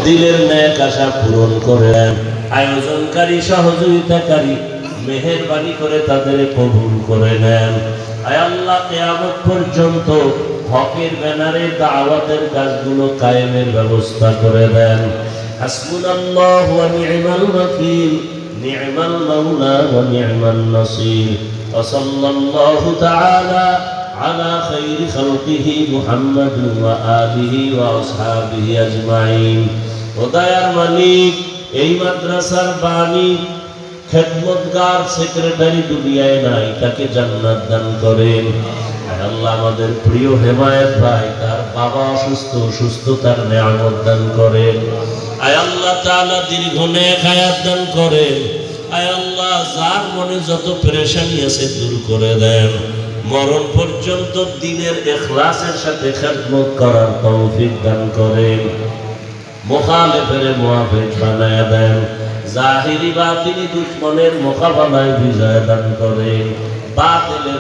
দিলের নেক আশা পূরণ করে দেন। আয়োজনকারী সহযোগিতাকারী মেহেরবানি করে তাদের কবুল করে নেন। আয় আল্লাহ, কিয়ামত পর্যন্ত হকের ব্যানারে দাওয়াতের কাজগুলো কায়েমের ব্যবস্থা করে দেন। হাসবুনাল্লাহু ওয়া নি'মাল ওয়াকিল, নি'মাল মাওলা ওয়া নি'মান নাসির। ওয়া সাল্লাল্লাহু তাআলা আলা খাইরি খালকিহি মুহাম্মাদ ওয়া আলিহি ওয়া আসহাবিহি আজমাইন। ও দয়ার মালিক, এই মাদ্রাসার বাণী খেদমতগার সেক্রেটারি দুনিয়ায় নাই, তাকে জান্নাত দান করেন। আল্লাহ, আমাদের প্রিয় হেমায়েত ভাই, তার বাবা অসুস্থ, সুস্থতার নিয়ামত দান করেন। আয় আল্লাহ তাআলা দীর্ঘ নেক হায়াত দান করেন। আয় আল্লাহ, যার মনে যত পেরেশানি আছে দূর করে দেন। মরণ পর্যন্ত দ্বীনের ইখলাসের সাথে খেদমত করার তৌফিক দান করেন। মুখালিফের মুওয়াফিক বানায়া দেন। জাহিরি বাতিনি দুশমনের মোকাবেলায় বিজয় দান করেন। বাতিলের